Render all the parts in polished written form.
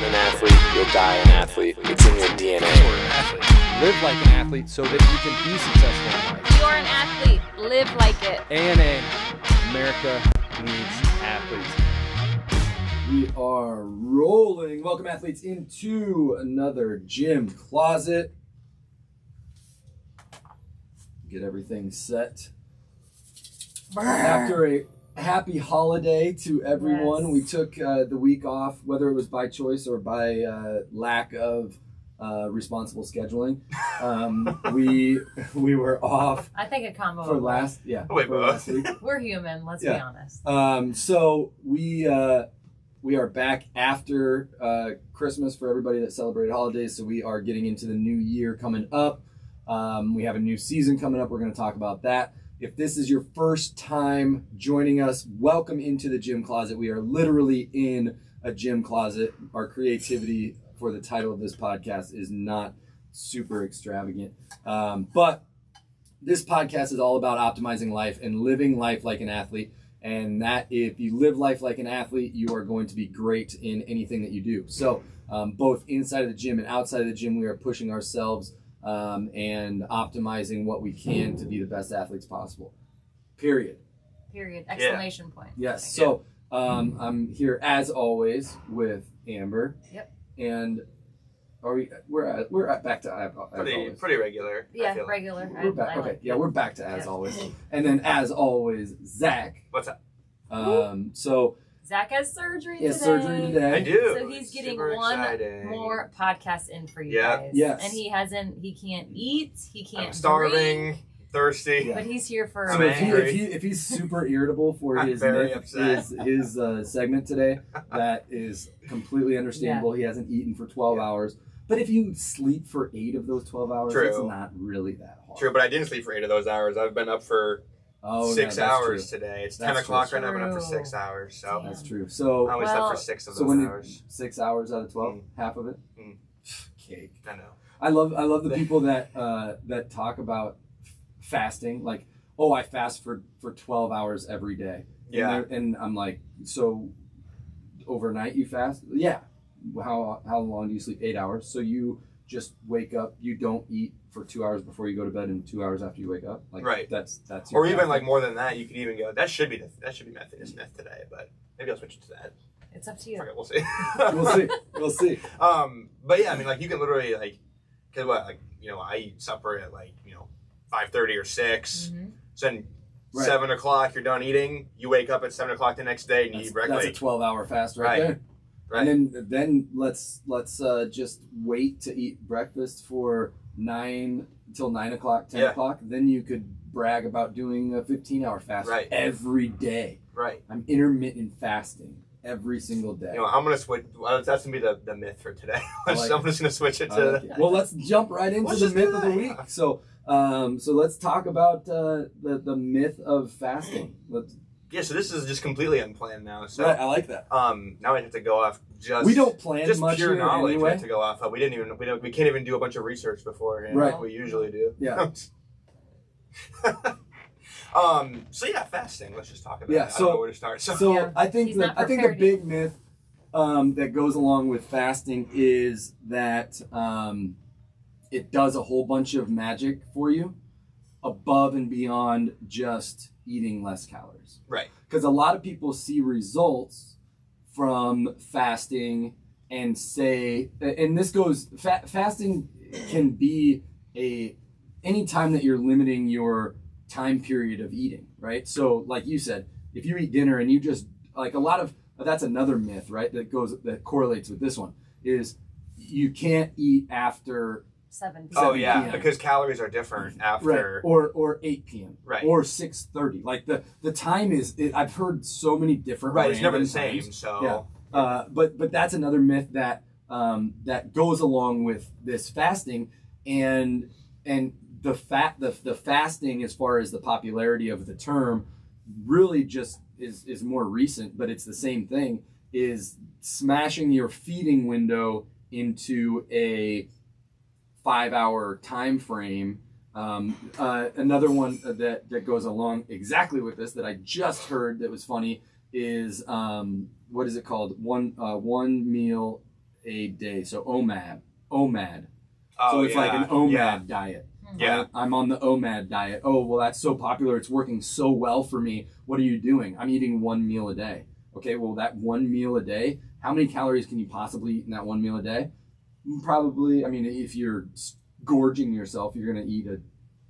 born an athlete, you'll die an athlete. It's in your DNA. You're an athlete. Live like an athlete so that you can be successful in life. You're an athlete. Live like it. ANA, America needs athletes. We are rolling. Welcome, athletes, into another gym closet. Get everything set. After a happy holiday to everyone, Yes. we took the week off, whether it was by choice or by lack of responsible scheduling. We were off I think a combo for of last week. We're human, let's be Yeah. honest. So we are back after Christmas for everybody that celebrated holidays. So we are getting into the new year coming up. We have a new season coming up. We're going to talk about that. If this is your first time joining us, welcome into the gym closet. We are literally in a gym closet. Our creativity for the title of this podcast is not super extravagant. But this podcast is all about optimizing life and living life like an athlete. And that if you live life like an athlete, you are going to be great in anything that you do. So both inside of the gym and outside of the gym, we are pushing ourselves and optimizing what we can to be the best athletes possible. Period. Exclamation point. Yes. So I'm here as always with Amber. Yep. And we're back to as always. Pretty regular. Yeah, I feel like. regular. We're back. Okay. Yeah, we're back to as always. And then as always, Zach. What's up? So Zach has surgery he has today. surgery today. I do. So he's getting Super one exciting. more podcast in for you Yeah. guys. Yes. And he can't eat, he can't I'm starving, drink, thirsty. Yeah. but he's here for I'm So angry. if he's super irritable for I'm his very upset. his segment today, that is completely understandable. He hasn't eaten for 12 Yeah. hours. But if you sleep for 8 of those 12 hours, True. it's not really that hard. True, but I didn't sleep for 8 of those hours. I've been up for 6 yeah, that's hours true. today. It's That's 10 o'clock true. right now. I've been up for True. 6 hours. So That's true. So I only Well, slept for 6 of so those when hours. 6 hours out of 12, Mm. half of it, Mm. cake. I know. I love the people that that talk about fasting, like, oh, I fast for 12 hours every day. Yeah. And I'm like, so overnight you fast? Yeah. How long do you sleep? 8 hours. So you just wake up, you don't eat for 2 hours before you go to bed and 2 hours after you wake up. Like, Right. That's Or your even fasting. like more than that, you could even go. That should be Method Smith today, but maybe I'll switch it to that. It's up to you. Fuck it, we'll see. We'll see. But yeah, I mean, like you can literally cause what, I eat supper at 5:30 or 6. Mhm. So then Right. 7 o'clock, you're done eating. You wake up at 7 o'clock the next day and you eat breakfast. That's a 12-hour fast right Right. there. Right. And then let's just wait to eat breakfast for 9 until 9 o'clock, 10 Yeah. o'clock. Then you could brag about doing a 15-hour fast Right. every day. Right. I'm intermittent fasting every single day. I'm gonna switch. Well, that's gonna be the myth for today. I like I'm just gonna switch it I to. like it. Well, let's jump right into Let's the just myth do of the that, week. yeah. So let's talk about the myth of fasting. Yeah. So this is just completely unplanned now. So Right, I like that. now I have to go off just. We don't plan just much pure here knowledge. We anyway. have to go off. We can't even do a bunch of research beforehand Right. like we usually do. Yeah. So yeah, fasting. Let's just talk about Yeah, it. I so- don't know where to start. So Yeah. I think He's the not the prepared big myth that goes along with fasting is that it does a whole bunch of magic for you above and beyond just eating less calories. right. Because a lot of people see results from fasting and say, and this goes, fasting can be any time that you're limiting your time period of eating, right? So like you said, if you eat dinner and you just, like that's another myth, right? That correlates with this one, is you can't eat after 7 Oh 7 yeah, p.m. because calories are different after. Right. Or 8 p.m. Right. Or 6:30. Like the time is, I've heard so many different. Right, it's never the random same. times. So Yeah. But that's another myth that that goes along with this fasting, and the fasting, as far as the popularity of the term, really just is more recent, but it's the same thing, is smashing your feeding window into a 5-hour time frame. Another one that goes along exactly with this that I just heard that was funny is what is it called? One meal a day. So OMAD. Oh, So it's like an OMAD yeah. diet. Yeah. I'm on the OMAD diet. Oh, well, that's so popular. It's working so well for me. What are you doing? I'm eating 1 meal a day. Okay, well, that 1 meal a day, how many calories can you possibly eat in that 1 meal a day? Probably, I mean, if you're gorging yourself, you're going to eat a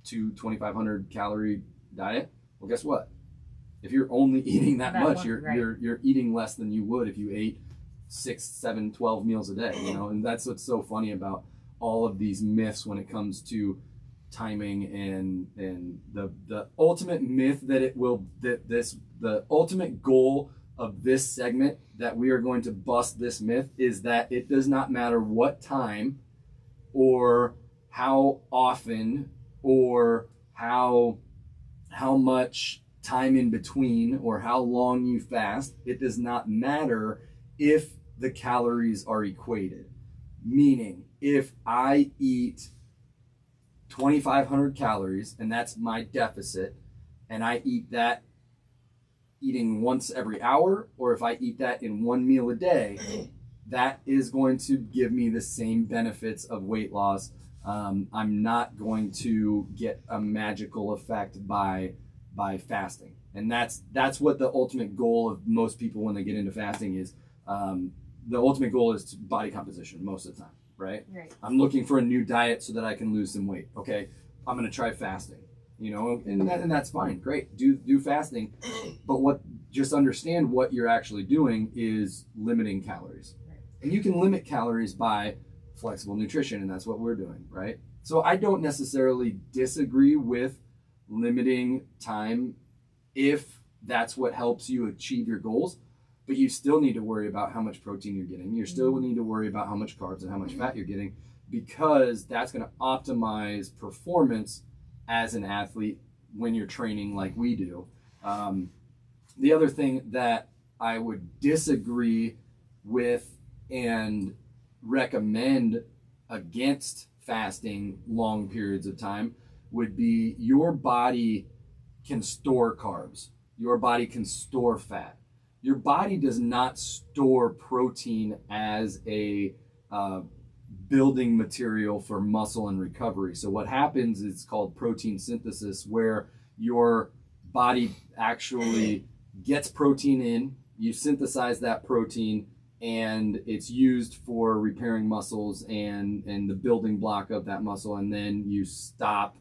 2,500 calorie diet. Well, guess what? If you're only eating that much, one, you're right. you're eating less than you would if you ate 6, 7, 12 meals a day, you know? And that's what's so funny about all of these myths when it comes to timing and the ultimate myth that the ultimate goal of this segment that we are going to bust this myth is that it does not matter what time or how often or how much time in between or how long you fast. It does not matter if the calories are equated. Meaning, if I eat 2,500 calories and that's my deficit, and I eat that eating once every hour, or if I eat that in 1 meal a day, that is going to give me the same benefits of weight loss. I'm not going to get a magical effect by fasting, and that's what the ultimate goal of most people when they get into fasting is. The ultimate goal is body composition most of the time, right? Right. I'm looking for a new diet so that I can lose some weight. Okay, I'm gonna try fasting, you know, and that's fine, great. Do fasting, but just understand what you're actually doing is limiting calories, and you can limit calories by flexible nutrition, and that's what we're doing, right? So I don't necessarily disagree with limiting time if that's what helps you achieve your goals, but you still need to worry about how much protein you're getting. You still need to worry about how much carbs and how much fat you're getting, because that's going to optimize performance as an athlete when you're training like we do. The other thing that I would disagree with and recommend against fasting long periods of time would be your body can store carbs. Your body can store fat. Your body does not store protein as a building material for muscle and recovery. So what happens is called protein synthesis, where your body actually gets protein in, you synthesize that protein, and it's used for repairing muscles and the building block of that muscle, and then you stop,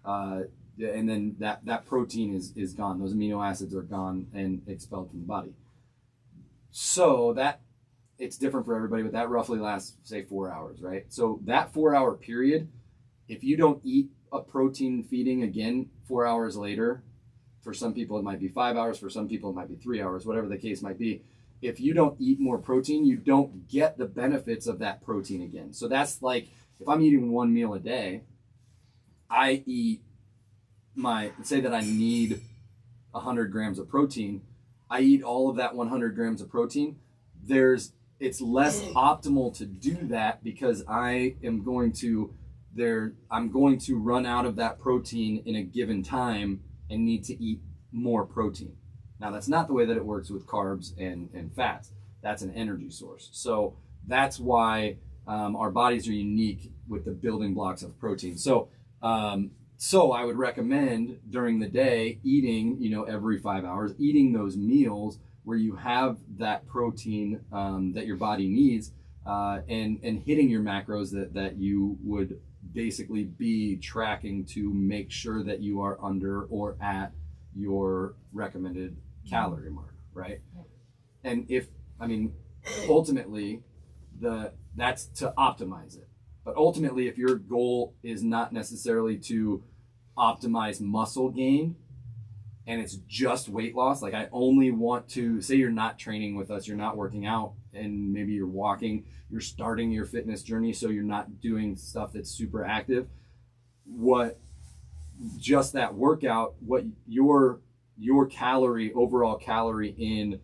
and then that protein is gone. Those amino acids are gone and expelled from the body. So that it's different for everybody, but that roughly lasts, say, 4 hours, right? So that 4 hour period, if you don't eat a protein feeding again 4 hours later, for some people it might be 5 hours, for some people it might be 3 hours, whatever the case might be. If you don't eat more protein, you don't get the benefits of that protein again. So that's like, if I'm eating 1 meal a day, I eat say that I need 100 grams of protein, I eat all of that 100 grams of protein. It's less optimal to do that because I'm going to run out of that protein in a given time and need to eat more protein. Now, that's not the way that it works with carbs and fats. That's an energy source. So that's why our bodies are unique with the building blocks of protein. So I would recommend during the day eating, every 5 hours, eating those meals where you have that protein that your body needs, and hitting your macros that you would basically be tracking to make sure that you are under or at your recommended calorie mark, right? And ultimately that's to optimize it. But ultimately, if your goal is not necessarily to optimize muscle gain and it's just weight loss, like I only want to, say you're not training with us, you're not working out, and maybe you're walking, you're starting your fitness journey, so you're not doing stuff that's super active, just that workout, what your overall calorie in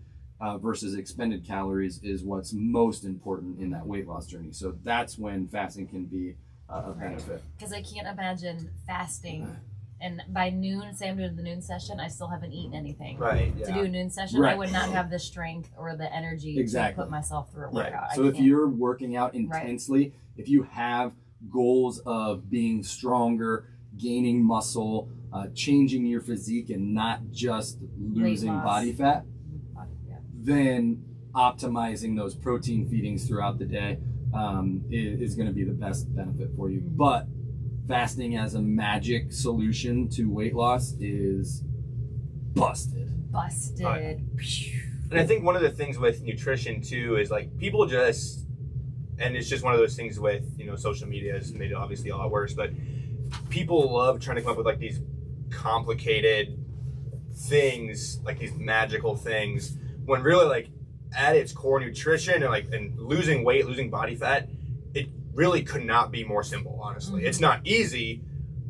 versus expended calories is what's most important in that weight loss journey. So that's when fasting can be a benefit. Because I can't imagine fasting And by noon, say I'm doing the noon session, I still haven't eaten anything. Right. To Yeah. do a noon session, Right. I would not have the strength or the energy Exactly. to put myself through a Right. workout. So I if can't. you're working out intensely, if you have goals of being stronger, gaining muscle, changing your physique, and not just losing loss. body fat, Yeah. then optimizing those protein feedings throughout the day is going to be the best benefit for you. But fasting as a magic solution to weight loss is busted. Busted. Right. And I think one of the things with nutrition too is like people just, and it's just one of those things with, you know, social media has made it obviously a lot worse, but people love trying to come up with like these complicated things, like these magical things, when really like at its core nutrition and losing weight, losing body fat, it really could not be more simple, honestly. It's not easy,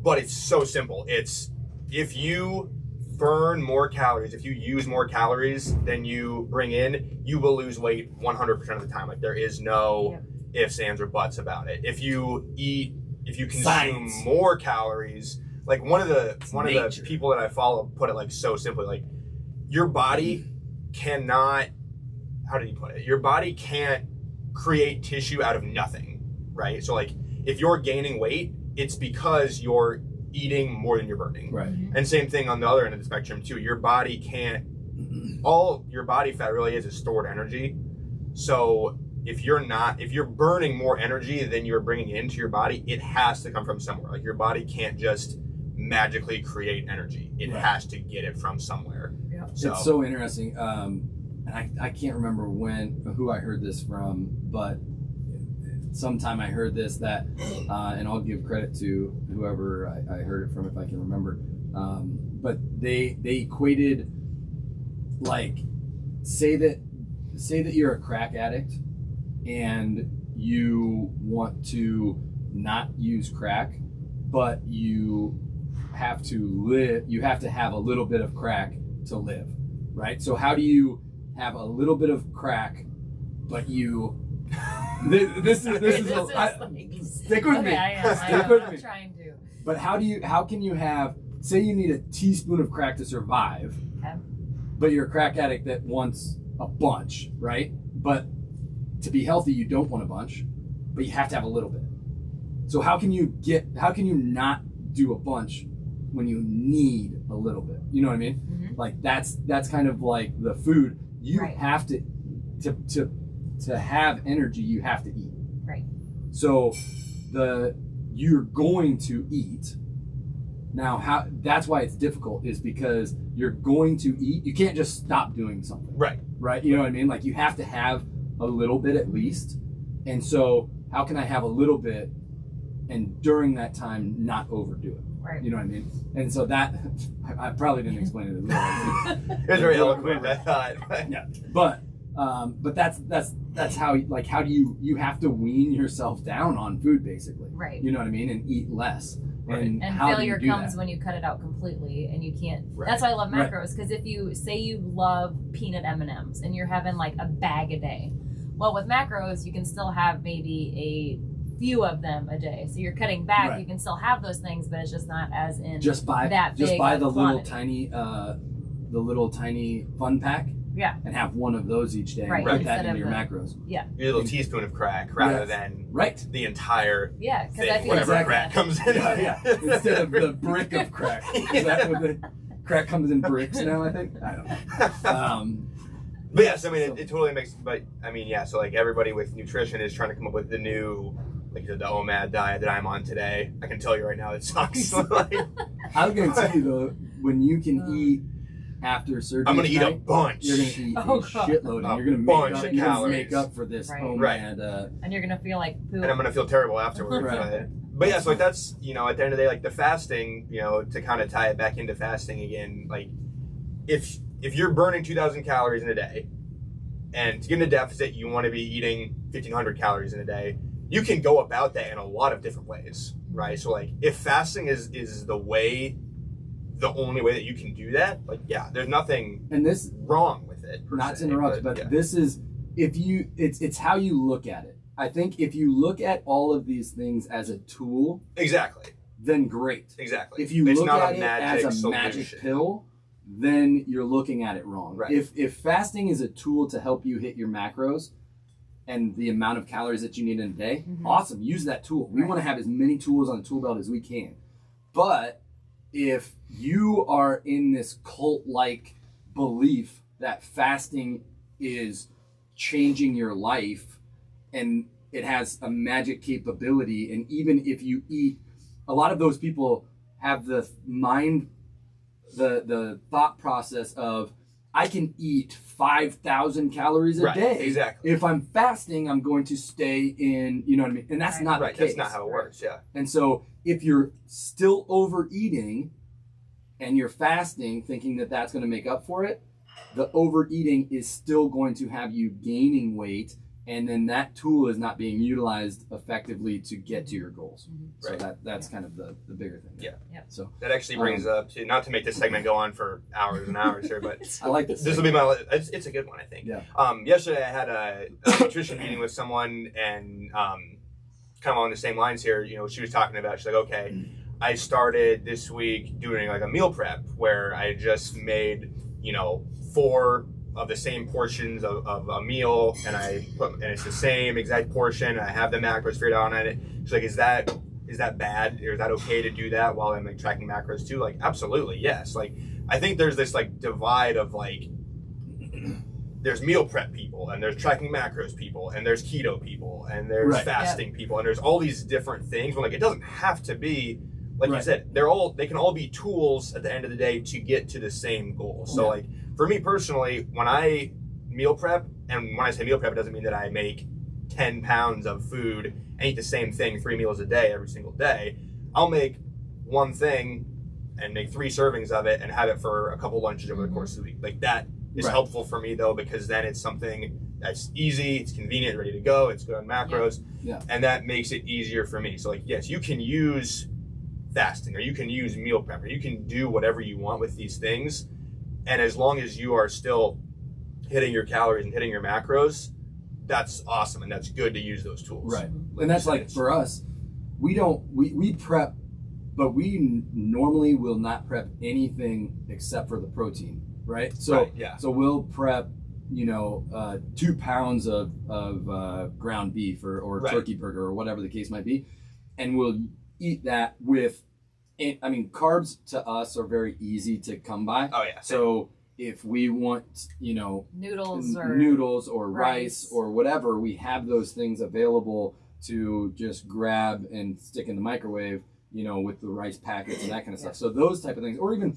but it's so simple. It's if you burn more calories, if you use more calories than you bring in, you will lose weight 100% of the time. Like there is no ifs, ands, or buts about it. If you consume Science. more calories, like one of the nature. people that I follow put it like so simply, like your body cannot, how did he put it? Your body can't create tissue out of nothing, right? So like if you're gaining weight, it's because you're eating more than you're burning. Right. And same thing on the other end of the spectrum too. Your body can't, all your body fat really is stored energy. So if you're burning more energy than you're bringing into your body, it has to come from somewhere. Like your body can't just magically create energy. It has to get it from somewhere. Yeah. It's so interesting. And I can't remember who I heard this from, but sometime I heard this that, and I'll give credit to whoever I heard it from if I can remember. But they equated, like, say that you're a crack addict and you want to not use crack, but you have to have a little bit of crack to live, right? So how do you have a little bit of crack, but you this is stick with me. Stick with me. I'm trying to. But how can you have, say you need a teaspoon of crack to survive, Okay. but you're a crack addict that wants a bunch, right? But to be healthy, you don't want a bunch, but you have to have a little bit. So how can you not do a bunch when you need a little bit? You know what I mean? Mm-hmm. Like that's kind of like the food. You Right. have to have energy, you have to eat. Right. So you're going to eat. Now that's why it's difficult, is because you're going to eat. You can't just stop doing something. Right? You know what I mean? Like you have to have a little bit at least. And so how can I have a little bit and during that time not overdo it? Right. You know what I mean? And so that I probably didn't explain it as well. It was very eloquent, I thought. Yeah. But that's how, like, how do you have to wean yourself down on food, basically. Right. You know what I mean? And eat less. Right. And how do failure you do comes that? when you cut it out completely and you can't. Right. That's why I love Right. macros, because if you say you love peanut M&Ms and you're having like a bag a day, well, with macros you can still have maybe a few of them a day. So you're cutting back. Right. You can still have those things, but it's just not as in Just buy that big the of little quantity. tiny fun pack. Yeah. And have one of those each day. Right, And put instead that into of your the- macros. Yeah. Your little teaspoon of crack rather Yes. than Right. the entire Yeah. Because thing, I feel whatever like crack comes in. Yeah. Instead of the brick of crack. Is that what the crack comes in bricks now? I think. I don't know. But yes, I mean, it totally makes, but I mean, yeah, so like everybody with nutrition is trying to come up with the new, like the OMAD diet that I'm on today. I can tell you right now, it sucks. Like, I was gonna tell you though, when you can eat after surgery, I'm going to eat a tonight, bunch. you're gonna eat Oh, a God. shitload, A and you're gonna bunch of you're gonna calories. make up for this Right. OMAD. and you're gonna feel like poop. And I'm going to feel terrible afterwards. Right. But yeah, so like that's, you know, at the end of the day, like the fasting, you know, to kind of tie it back into fasting again, like if you're burning 2,000 calories in a day, and to get in a deficit, you want to be eating 1,500 calories in a day, you can go about that in a lot of different ways, right? So like if fasting is the only way that you can do that, like, yeah, there's nothing And this, wrong with it. per not se, to interrupt, but yeah. this is it's how you look at it. I think if you look at all of these things as a tool, Exactly. then great. Exactly. If you it's look not at a it magic as a magic solution. pill, then you're looking at it wrong. Right. If fasting is a tool to help you hit your macros and the amount of calories that you need in a day, awesome. Use that tool. We want to have as many tools on the tool belt as we can. But if you are in this cult-like belief that fasting is changing your life and it has a magic capability, and even if you eat, a lot of those people have the thought process of, I can eat 5,000 calories a day. Exactly. If I'm fasting, I'm going to stay in, you know what I mean? And that's not the case. That's not how it works, yeah. And so if you're still overeating and you're fasting thinking that that's going to make up for it, the overeating is still going to have you gaining weight, and then that tool is not being utilized effectively to get to your goals. So that's kind of the bigger thing. Yeah. So that actually brings up to, not to make this segment go on for hours and hours here, but I like this. This will be my. It's a good one, I think. Yeah. Yesterday I had a nutrition meeting with someone, and kind of on the same lines here. You know, she was talking about. She's like, okay, I started this week doing like a meal prep where I just made 4 of the same portions of a meal, and it's the same exact portion. I have the macros figured out on it. She's like, is that bad, or is that okay to do that while I'm like tracking macros too? Like, absolutely, yes. Like, I think there's this like divide of like, there's meal prep people, and there's tracking macros people, and there's keto people, and there's fasting people, and there's all these different things. But like, it doesn't have to be like you said. They can all be tools at the end of the day to get to the same goal. So like, for me personally, when I meal prep, and when I say meal prep, it doesn't mean that I make 10 pounds of food and eat the same thing 3 meals a day every single day. I'll make one thing and make 3 servings of it and have it for a couple lunches over the course of the week. Like, that is helpful for me though, because then it's something that's easy, it's convenient, ready to go, it's good on macros, and that makes it easier for me. So like, yes, you can use fasting, or you can use meal prep, or you can do whatever you want with these things. And as long as you are still hitting your calories and hitting your macros, that's awesome, and that's good to use those tools. Right. And that's like, for us, we prep, but we normally will not prep anything except for the protein, right? So so we'll prep 2 pounds of ground beef or turkey burger or whatever the case might be, and we'll eat that with, I mean, carbs to us are very easy to come by. Oh yeah. So if we want, noodles or rice or whatever, we have those things available to just grab and stick in the microwave, with the rice packets and that kind of stuff. So those type of things, or even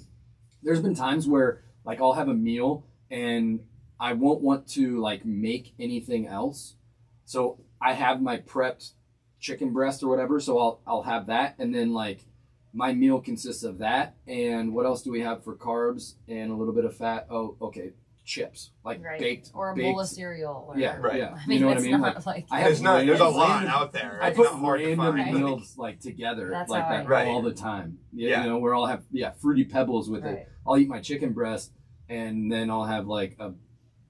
there's been times where like I'll have a meal and I won't want to like make anything else. So I have my prepped chicken breast or whatever. So I'll have that, and then like my meal consists of that, and what else do we have for carbs and a little bit of fat? Oh, okay, chips, like baked, or a bowl of cereal. Or, yeah, right. I mean, what I mean? Not like there's a lot out there. I put random meals like together like that all the time. Where I'll have fruity pebbles with it. I'll eat my chicken breast, and then I'll have like a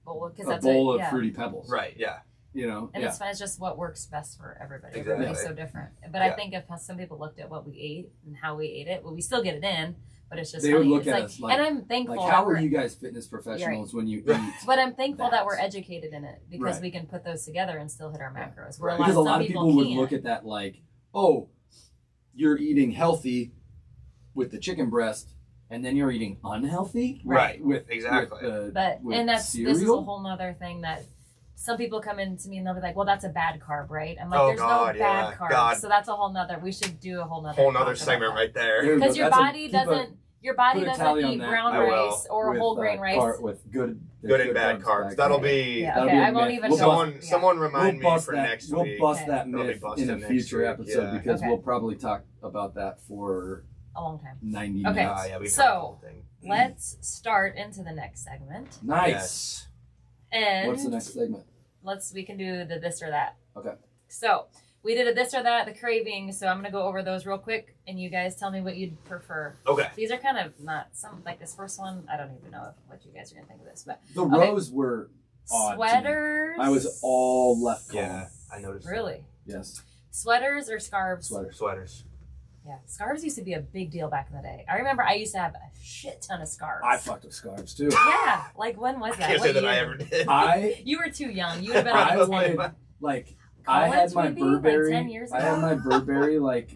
bowl of fruity pebbles. Right. Yeah. And it's fun. It's just what works best for everybody. Exactly. Everybody's so different. But I think if some people looked at what we ate and how we ate it, well, we still get it in, but it's just they funny. would look it's at like, us like, and I'm thankful. Like, how are you guys fitness professionals when you eat? But I'm thankful that we're educated in it, because we can put those together and still hit our macros. Where Because a lot of people would look at that like, oh, you're eating healthy with the chicken breast, and then you're eating unhealthy, right? With this is a whole nother thing that some people come in to me and they'll be like, well, that's a bad carb, right? I'm like, there's no bad carbs. So that's a whole nother, we should do a whole nother segment right there. Because your body doesn't eat brown rice or whole grain rice. With good and bad carbs. That'll be... Okay, I won't even Someone remind me for next week. We'll bust that myth in a future episode, because we'll probably talk about that for a long time. 90 minutes. Okay, so let's start into the next segment. Nice. Yes. And what's the next segment? We can do the this or that. Okay. So we did a this or that, the craving. So I'm gonna go over those real quick, and you guys tell me what you'd prefer. Okay. These are kind of not like this first one. I don't even know what you guys are gonna think of this, but the rows were odd. Sweaters. I was all left. Yeah, I noticed. Really? Yes. Sweaters or scarves? Sweaters. Yeah, scarves used to be a big deal back in the day. I remember I used to have a shit ton of scarves. I fucked with scarves too. Yeah, like when was I that? can't What say that I year? ever did. You were too young. You would have been I like 10. would like. I had College, my maybe? Like Burberry. 10 years I ago? had my Burberry like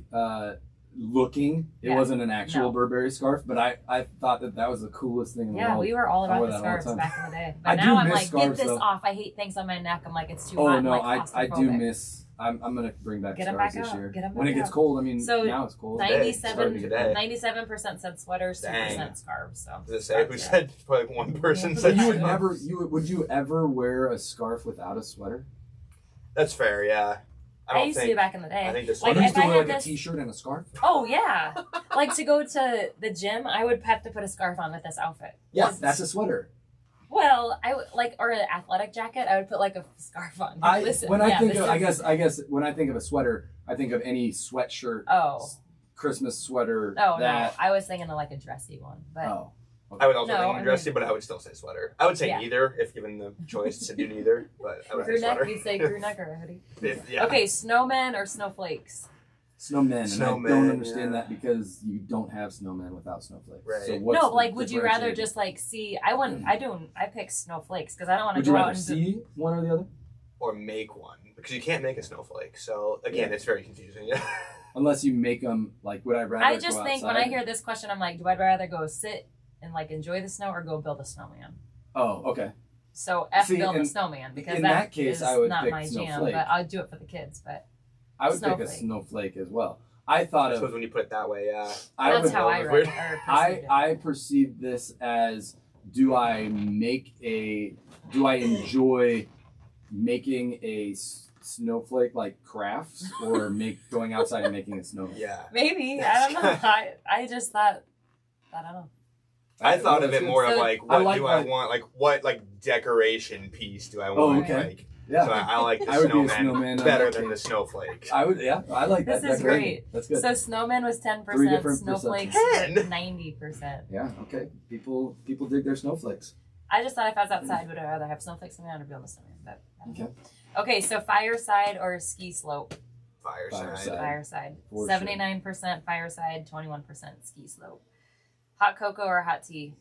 looking. It Yeah. wasn't an actual No. Burberry scarf, but I thought that was the coolest thing in the Yeah, world. we were all I about wore the that all the scarves time. back in the day. I But do now I'm miss like, scarves, get this though. off. I hate things on my neck. I'm like, it's too Oh hot. no, I'm like, I do claustrophobic. miss. I'm gonna bring back Get 'em scarves back this out. year. Get 'em When it back gets out. cold, I mean, So, now it's cold. Today, starting today. 97% said sweaters, 2% Dang. scarves. So Does it say who said? Probably like one person Yeah. So said. you would scarves. never, would you ever wear a scarf without a sweater? That's fair. Yeah. I used to back in the day. I think this Like, you one. used if to I wear had like this- a t-shirt and a scarf. Oh yeah, like to go to the gym, I would have to put a scarf on with this outfit. Yeah, that's a sweater. Well, I would like, or an athletic jacket. I would put like a scarf on. Listen, When I yeah, think this of, is- I guess when I think of a sweater, I think of any sweatshirt, Oh, Christmas sweater. oh that. no, I was thinking of like a dressy one, but Oh. I would also No, think I dressy, but I would still say sweater. I would say Yeah. neither if given the choice to do neither. But I would say crew neck. sweater. You say crew neck or a hoodie. Yeah. Okay, snowmen or snowflakes. Snowmen. And I Snowmen, don't understand yeah. that because you don't have snowmen without snowflakes. Right. So what's No, the like, would you rather differentiator? just like see? I wouldn't. I pick snowflakes because I don't want to Would you go out rather and see one or the other? Or make one because you can't make a snowflake. So again, it's very confusing. Yeah. Unless you make them, like, would I rather I just go think when outside? I hear this question, I'm like, do I rather go sit and like enjoy the snow or go build a snowman? Oh, okay. So F See, build a in- snowman because in that that case, is I would not pick my jam, snowflake. but I'll do it for the kids. But I would pick a Snowflake. snowflake as well. I thought I of. suppose when you put it that way, yeah. I that's would, how I Weird. read or perceived it. I perceive this as: do I enjoy making a snowflake like crafts, or going outside and making a snowman? Yeah. Maybe I don't know. I just thought I don't know. I thought of That's it good. more of So- like, I what like do I like- want? Like, what like decoration piece do I Oh, want? okay. Like, Yeah, so I like the I would be a snowman, snowman in better that than the case. snowflake. I would. Yeah, I like that. This is decoration. great. That's good. So snowman was 10%, Three different snowflakes percent. were 90%. Yeah. Okay. People dig their snowflakes. I just thought if I was outside, would I rather have snowflakes on me or build a snowman? But I don't know. Okay. Okay, so fireside or ski slope? Fireside. Fireside. Fireside. For 79% fireside, 21% ski slope. Hot cocoa or hot tea?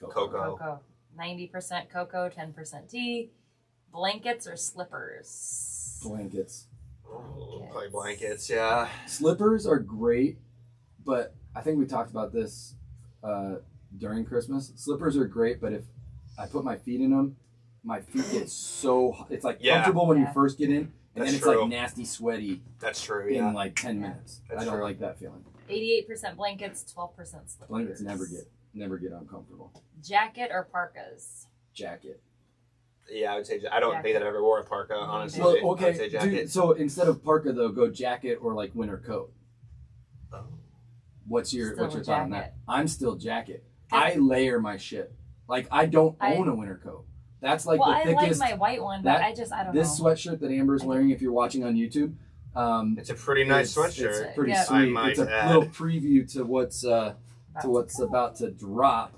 Cocoa. Cocoa. 90% cocoa, 10% tea. Blankets or slippers? Blankets. Ooh, probably blankets. Yeah. Slippers are great, but I think we talked about this during Christmas. Slippers are great, but if I put my feet in them, my feet get so it's like Yeah. comfortable when you Yeah. first get in, and That's then it's true. like nasty, sweaty That's true. in Yeah. like 10 minutes. That's I don't true. like that feeling. 88% blankets, 12% slippers. Blankets never get uncomfortable. Jacket or parkas? Jacket. Yeah, I would say. I don't think that I've ever wore a parka. Honestly, Well, I would say okay. jacket. So instead of parka though, go jacket or like winter coat. Oh. What's your Still thought on jacket. that? I'm still jacket. Okay. I layer my shit. Like I don't I- own a winter coat. That's like well, the I thickest. like my white one, but that- I don't This know. sweatshirt that Amber's wearing, if you're watching on YouTube, It's a pretty nice it's sweatshirt. pretty Yeah. I sweet. might It's a add. little preview to what's about to drop.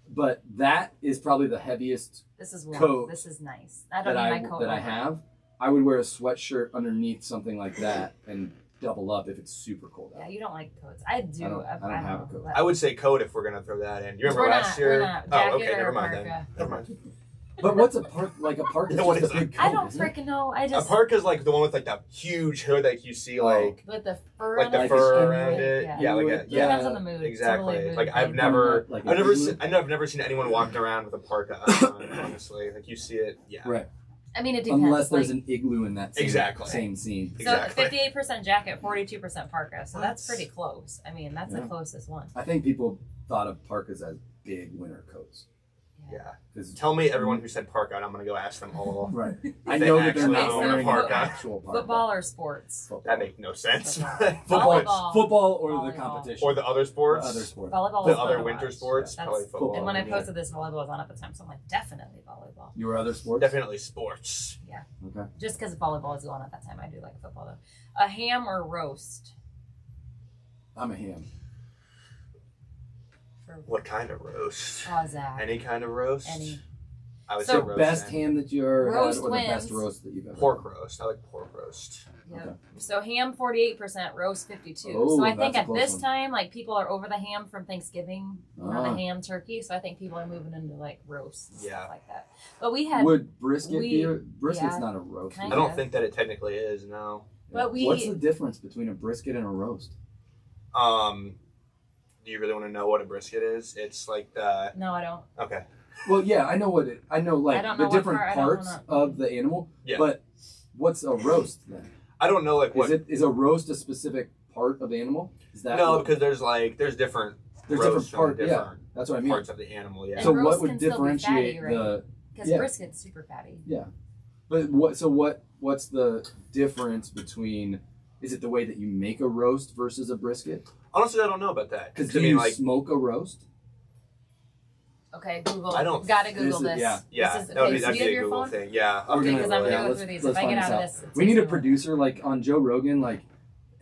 But that is probably the heaviest This is warm. coat This is nice. I don't that need my coat. I on. have. I would wear a sweatshirt underneath something like that and double up if it's super cold out. Yeah, you don't like coats. I do. I don't have a know, coat. but- I would say coat if we're gonna throw that in. You remember We're last not- year? we're not. Oh, Jacket okay. or Never mind then. parka? Never mind. But what's a park? Like a park is What just a is big it? coat. I don't isn't it? freaking know. I A just parka's like the one with like the huge hood that you see like with the fur. like on the it. fur Inuit, around it. Yeah. Yeah, like a, Inuit, yeah. Depends on the mood. Exactly. Totally mood Like I've thing. never, Like I've a never, igloo? I've never seen anyone walking around with a parka on. Honestly, like you see it. Yeah. Right. I mean, it depends. Unless there's like, an igloo in that same scene. so Exactly. 58% jacket, 42% parka. So that's What? pretty close. I mean, that's Yeah. the closest one. I think people thought of parkas as big winter coats. Yeah. 'Cause- Tell me everyone who said parka, and I'm gonna go ask them all. Right. I They know that they're actually not own a wearing parka. actual parka. Football or sports? That makes no sense. Football, Volleyball. football or the Volleyball. competition. Or the other sports. The other sport. Volleyball. The is fun other to winter watch. sports. That's- Probably football. And when I yeah. posted this, volleyball was on at the time, so I'm like, definitely volleyball. Your other sports? Definitely sports. Okay. Just because volleyball is going at that time, I do like football though. A ham or roast? I'm a ham. For What kind of roast? Zach. Any kind of roast? Any. I would So say The roast. best then. ham that you ever Roast had, or the best wins. roast that you've ever Pork roast. I like pork roast. Yep. Okay. So ham 48%, roast 52. Oh, So I think that's a at close this one. time, like people are over the ham from Thanksgiving, Ah. the ham turkey. So I think people are moving into like roast and Yeah. stuff like that. But we had, Would brisket be a brisket's yeah, not a roast? kind I is it? don't think that it technically is. No. But we- What's the difference between a brisket and a roast? Do you really want to know what a brisket is? It's like the. no, I don't. Okay. Well, yeah, I know what it. I know like I don't the know what different part, I don't parts wanna- of the animal. Yeah. But what's a roast then? I don't know like what. Is a roast a specific part of the animal? Is that No, what- because there's different. there's roasts different from parts. Yeah, different that's what I mean. parts of the animal. Yeah. So And what roast would can still be differentiate fatty, right? the? Because Yeah. brisket's super fatty. But what's the difference between? Is it the way that you make a roast versus a brisket? Honestly, I don't know about that. Because I do mean, you like, smoke a roast? Okay, Google. I don't- Gotta Google This is- this. yeah. yeah, This is, that would okay, be, so that'd do you be have a your Google phone? thing. Yeah. We're Okay, gonna- because I'm gonna yeah, go let's- through these. let's If I find get this out of out. this, it We takes need a me long. producer like on Joe Rogan. Like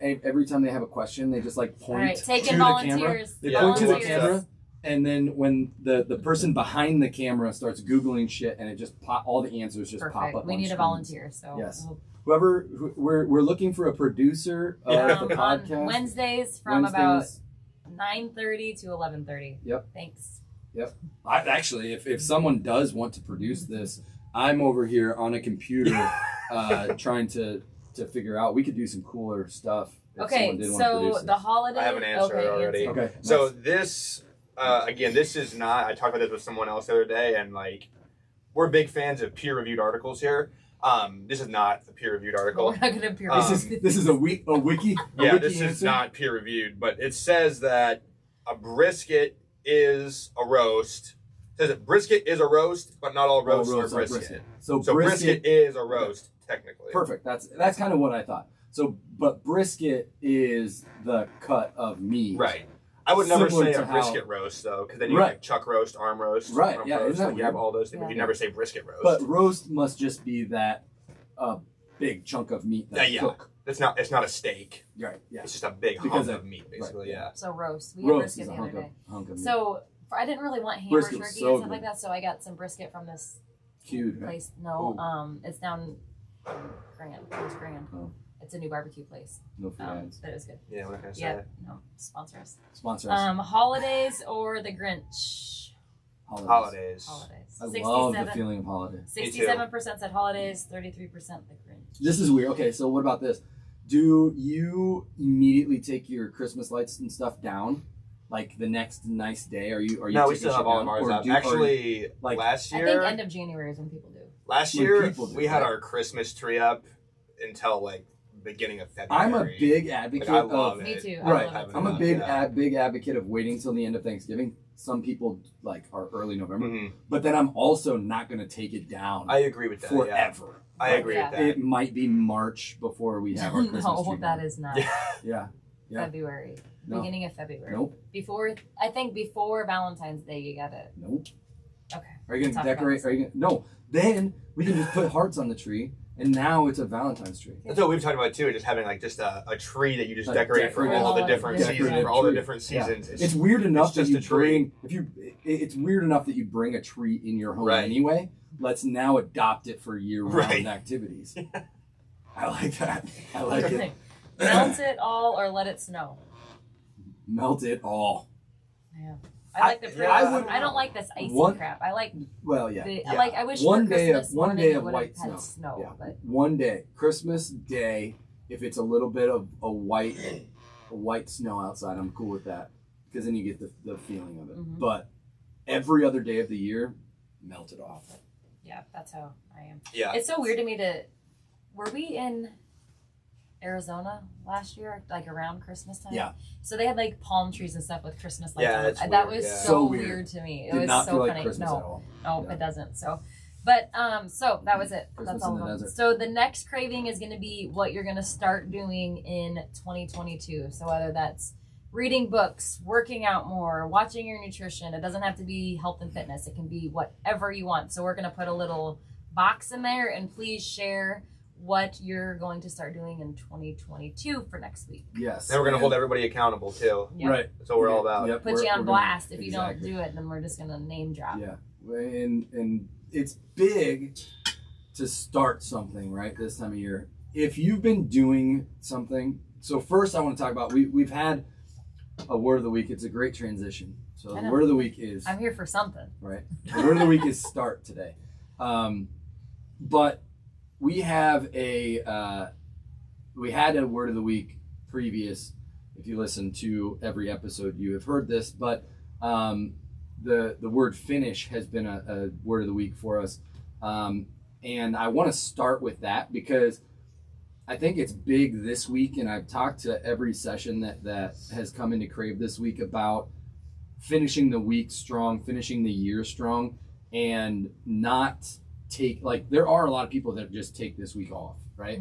every time they have a question, they just like point All right, to taking the volunteers. camera. They Yeah, point to the volunteers. camera, and then when the person behind the camera starts googling shit, and it just all the answers just pop Perfect. up. We on need a screens. volunteer. So Yes. we'll- We're looking for a producer of Yeah. the on podcast. Wednesdays from about Wednesdays. 9:30 to 11:30. Yep. Thanks. I actually, if someone does want to produce this, I'm over here on a computer trying to figure out. We could do some cooler stuff. If Okay, someone did want to so produce the this. holiday. I have an answer okay, already. answer. Okay. So nice. this, again, this is not. I talked about this with someone else the other day, and like, we're big fans of peer-reviewed articles here. This is not a peer-reviewed But article. we're not gonna appear. This is a wiki. A Yeah, wiki this is answer? not peer-reviewed, but it says that a brisket is a roast. It says that brisket is a roast, but not all roasts are brisket. So, So brisket is a roast, technically. Perfect. That's kind of what I thought. So, but brisket is the cut of meat. Right. I would never Similar say to a how- brisket roast, though, because then you Right. have chuck roast, arm roast, Right, rump yeah, roast, isn't that like you have weird? all those things, but Yeah. you never say brisket roast. But roast must just be that big chunk of meat that Yeah. cook. It's not a steak. Right. Yeah. It's just a big Because hunk of- of meat, basically. right, Yeah. So roast. We had Roast brisket is a the other hunk of, day. hunk of meat. So I didn't really want ham or Brisket turkey was and so stuff like good. that, so I got some brisket from this Cute. Right? place. No, Oh. it's down Grand. It's Grand. Oh. It's a new barbecue place. No free ads. But it was good. Yeah, what can I say? Yeah, no, sponsor us. Sponsor us. Holidays or the Grinch? Holidays. Holidays. I love the feeling of holidays. 67% said holidays, 33% the Grinch. This is weird. Okay, so what about this? Do you immediately take your Christmas lights and stuff down, like the next nice day? Are you? No, we taking still shit have all down? of ours Or up. do- or- Actually, like- last I year, think end of January is when people do. last when year people do, we had right? our Christmas tree up until like beginning of February. I'm a big advocate Like, I love of. it. Me too. Right. I love it. I'm a Yeah. big Yeah. big advocate of waiting till the end of Thanksgiving. Some people like are early November, Mhm. but then I'm also not going to take it down I agree with that. Yeah. forever. I Like, agree Yeah. with that. It might be March before we have our Christmas no, tree. that down. is not. Yeah. Yeah. Yeah. February. No. Beginning of February. Nope. I think before Valentine's Day you got it. Nope. Okay. Are you going to Talk about decorate? this. Are you gonna, no. Then we can just put hearts on the tree, and now it's a Valentine's tree. That's what we've talked about too, just having like just a tree that you just A decorate for decorative- all the different Decorative seasons, for all the tree. different Yeah. seasons. It's weird enough it's just that a you tree. bring it's weird enough that you bring a tree in your home Right. anyway. Let's now adopt it for year-round Right. activities. I like that. I like it. Melt it all or let it snow. Melt it all. Yeah. I like the yeah, I I, wouldn't I don't know. like this icy One- crap. I like Well, yeah. the Yeah. like I wish One for day of Christmas one morning day it of would've white had snow. Yeah. but One day, Christmas Day. If it's a little bit of a white snow outside, I'm cool with that because then you get the feeling of it. Mhm. But every other day of the year, melt it off. yeah, that's how I am. Yeah. It's so weird to me were we in Arizona last year, like around Christmas time? Yeah. So they had like palm trees and stuff with Christmas lights Yeah, on. it's That weird, was yeah. so, So weird. weird to me. It Did was not so feel like funny. Christmas no. at all. No, Yeah. it doesn't. So, but so that was it. Christmas That's all in of the them. desert. So the next craving is going to be what you're going to start doing in 2022. So whether that's reading books, working out more, watching your nutrition. It doesn't have to be health and fitness. It can be whatever you want. So we're going to put a little box in there, and please share what you're going to start doing in 2022 for next week. Yes. And we're gonna and- hold everybody accountable too. Yep. Right. That's what we're all about. Yep, Put we're- you on we're gonna- blast. If you exactly. don't do it, then we're just going to name drop. Yeah, and it's big to start something right this time of year. if you've been doing something, so first I want to talk about, we've had a word of the week. It's a great transition. So the word of the week is, I'm here for something. right? The word of the week is start today. But we have we had a word of the week previous. If you listen to every episode, you have heard this, but the word finish has been a word of the week for us. And I want to start with that because I think it's big this week, and I've talked to every session that has come into Krave this week about finishing the week strong, finishing the year strong, and not take, like, there are a lot of people that just take this week off, right?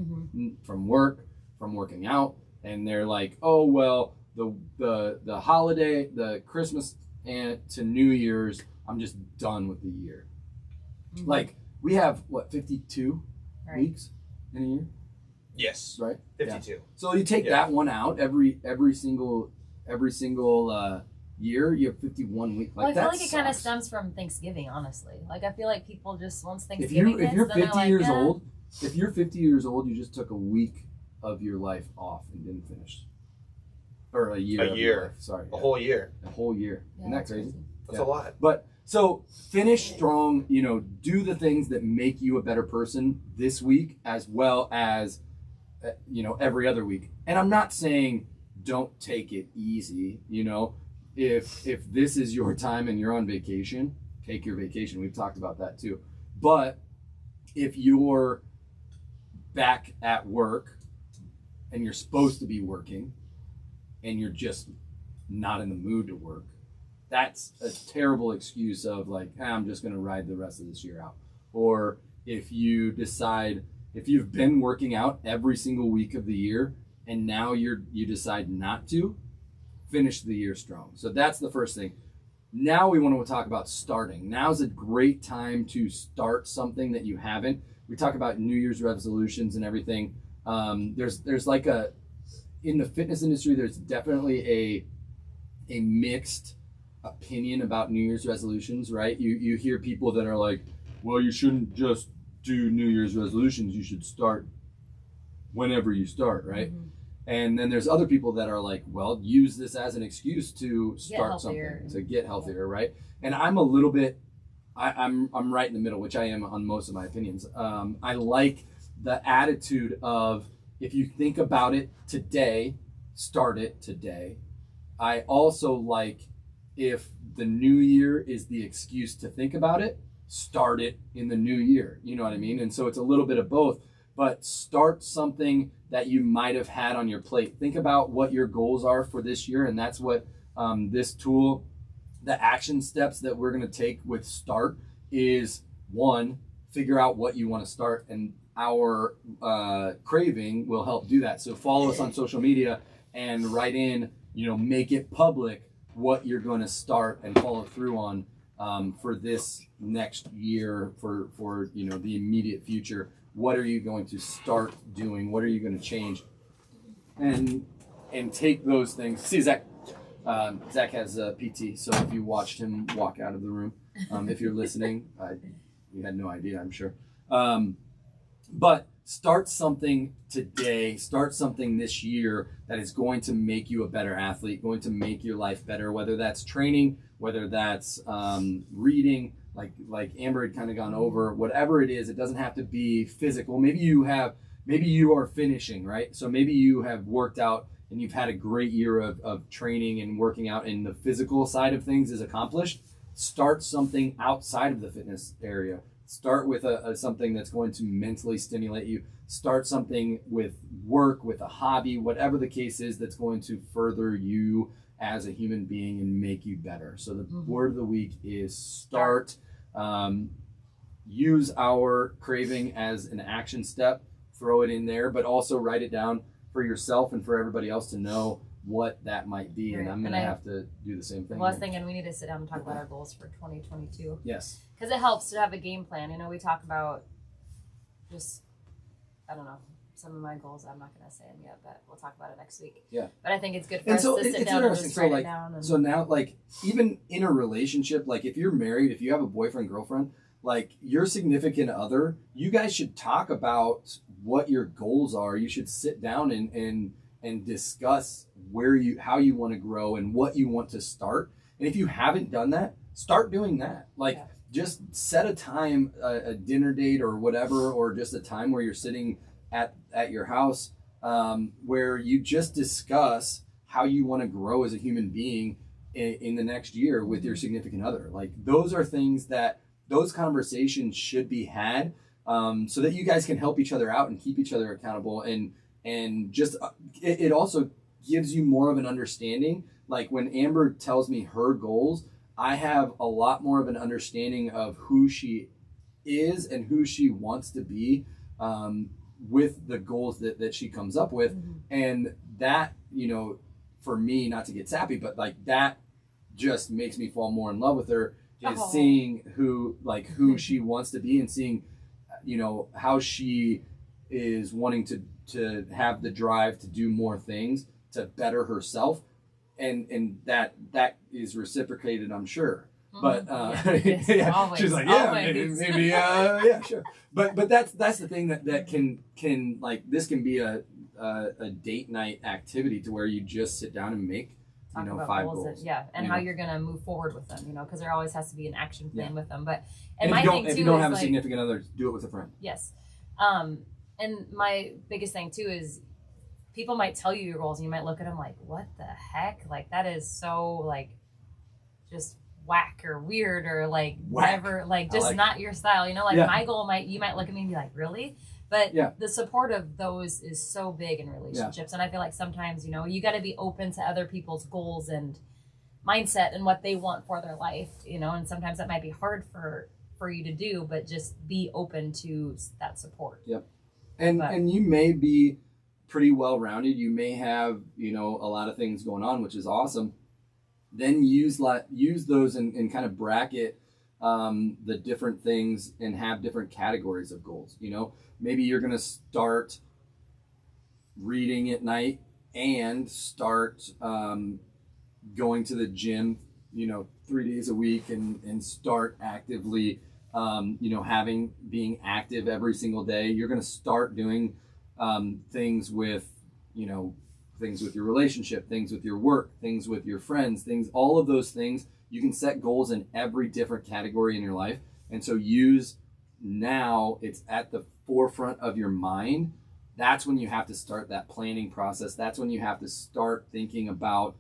From work, from working out, and they're like, oh, well, the holiday, the Christmas and to New Year's, I'm just done with the year. Like, we have, what, 52 weeks in a year? Yes. Right? 52. Yeah. So you take that one out every single year, you have 51 weeks. Like, well, I feel like it kind of sucks. stems from Thanksgiving, honestly. Like, I feel like people just, once If Thanksgiving you're hits, then they're 50 like, years eh. old, if you're 50 years old, you just took a week of your life off and didn't finish. Or a year. Of your life. Sorry. A whole year. A whole year. Yeah, Isn't that crazy? That's a lot. But so finish strong, do the things that make you a better person this week as well as, every other week. And I'm not saying don't take it easy. If this is your time and you're on vacation, take your vacation. We've talked about that too. But if you're back at work and you're supposed to be working and you're just not in the mood to work, that's a terrible excuse of like, I'm just going to ride the rest of this year out. Or if you decide, if you've been working out every single week of the year and now you decide not to, finish the year strong. So that's the first thing. Now we want to talk about starting. Now's a great time to start something that you haven't. We talk about New Year's resolutions and everything. There's like in the fitness industry, there's definitely a mixed opinion about New Year's resolutions, right? You hear people that are like, well, you shouldn't just do New Year's resolutions. You should start whenever you start, right? And then there's other people that are like, well, use this as an excuse to start something, to get healthier, right? And I'm a little bit, I'm right in the middle, which I am on most of my opinions. I like the attitude of, if you think about it today, start it today. I also like, if the new year is the excuse to think about it, start it in the new year. You know what I mean? And so it's a little bit of both, but start something that you might have had on your plate. Think about what your goals are for this year. And that's what this tool, the action steps that we're going to take with start is, one, figure out what you want to start. And our craving will help do that. So follow us on social media and write in, make it public what you're going to start and follow through on for this next year, for the immediate future. What are you going to start doing? What are you going to change? And take those things. See, Zach has PT, so if you watched him walk out of the room, if you're listening, you had no idea, I'm sure. But start something today, start something this year that is going to make you a better athlete, going to make your life better, whether that's training, whether that's reading, like Amber had kind of gone over, whatever it is. It doesn't have to be physical. Maybe you are finishing, right? So maybe you have worked out and you've had a great year of training and working out, and the physical side of things is accomplished. Start something outside of the fitness area. Start with something that's going to mentally stimulate you. Start something with work, with a hobby, whatever the case is, that's going to further you as a human being and make you better. So the word of the week is start. Use our craving as an action step. Throw it in there, but also write it down for yourself and for everybody else to know what that might be. And I'm going to have to do the same thing. Well, I was thinking we need to sit down and talk about our goals for 2022. Yes. Because it helps to have a game plan. We talk about just, I don't know, some of my goals. I'm not going to say them yet, but we'll talk about it next week. Yeah. But I think it's good for us to sit down and just write it down. So now, like, even in a relationship, like if you're married, if you have a boyfriend, girlfriend, like your significant other, you guys should talk about what your goals are, you should sit down and discuss how you want to grow and what you want to start. And if you haven't done that, start doing that. Like, just set a time, a dinner date or whatever, or just a time where you're sitting at your house, where you just discuss how you want to grow as a human being in the next year with your significant other. Like, those are things that those conversations should be had, so that you guys can help each other out and keep each other accountable. And just, it also gives you more of an understanding. Like, when Amber tells me her goals, I have a lot more of an understanding of who she is and who she wants to be, with the goals that she comes up with. And that, for me, not to get sappy, but like, that just makes me fall more in love with her, is seeing who she wants to be, and seeing, how she is wanting to have the drive to do more things to better herself. And that is reciprocated, I'm sure. But Always, she's like, maybe yeah, sure. But that's the thing that can like, this can be a date night activity to where you just sit down and make Talk about 5 goals. And how you're gonna move forward with them, because there always has to be an action plan with them. But and my thing too, if you don't have a like, significant other, do it with a friend. Yes. And my biggest thing too is, people might tell you your goals and you might look at them like, what the heck? Like, that is so like just whack or weird or like whatever, like just not your style, my goal you might look at me and be like, really? But the support of those is so big in relationships. And I feel like sometimes, you got to be open to other people's goals and mindset and what they want for their life, and sometimes that might be hard for you to do, but just be open to that support. And you may be pretty well-rounded. You may have, a lot of things going on, which is awesome. Then use those and kind of bracket the different things and have different categories of goals. Maybe you're going to start reading at night and start going to the gym, 3 days a week, and start actively, being active every single day. You're going to start doing things with your relationship, things with your work, things with your friends, all of those things. You can set goals in every different category in your life. And so now it's at the forefront of your mind. That's when you have to start that planning process. That's when you have to start thinking about,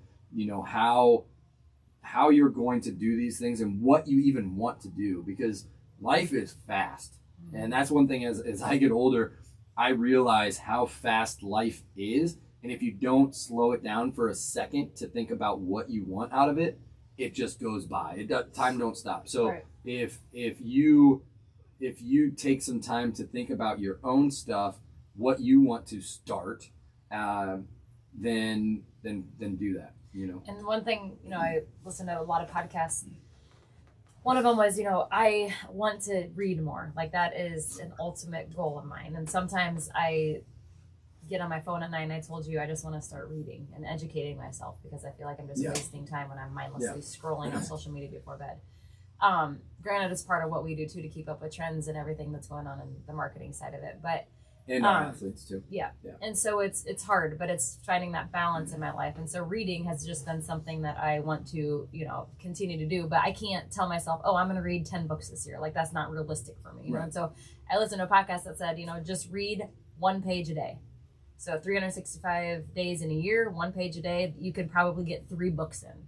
how you're going to do these things and what you even want to do, because life is fast. And that's one thing, as I get older, I realize how fast life is. And if you don't slow it down for a second to think about what you want out of it, it just goes by. Time don't stop. So if you take some time to think about your own stuff, what you want to start, then do that. And one thing, I listen to a lot of podcasts. One of them was, I want to read more. Like, that is an ultimate goal of mine. And sometimes I get on my phone at night, and I told you I just want to start reading and educating myself, because I feel like I'm just wasting time when I'm mindlessly scrolling on social media before bed. Granted, it's part of what we do too, to keep up with trends and everything that's going on in the marketing side of it. But and our athletes too. And so it's hard, but it's finding that balance in my life. And so reading has just been something that I want to, continue to do. But I can't tell myself, oh, I'm going to read 10 books this year. Like, that's not realistic for me. And so I listened to a podcast that said, just read 1 page a day. So 365 days in a year, 1 page a day, you could probably get 3 books in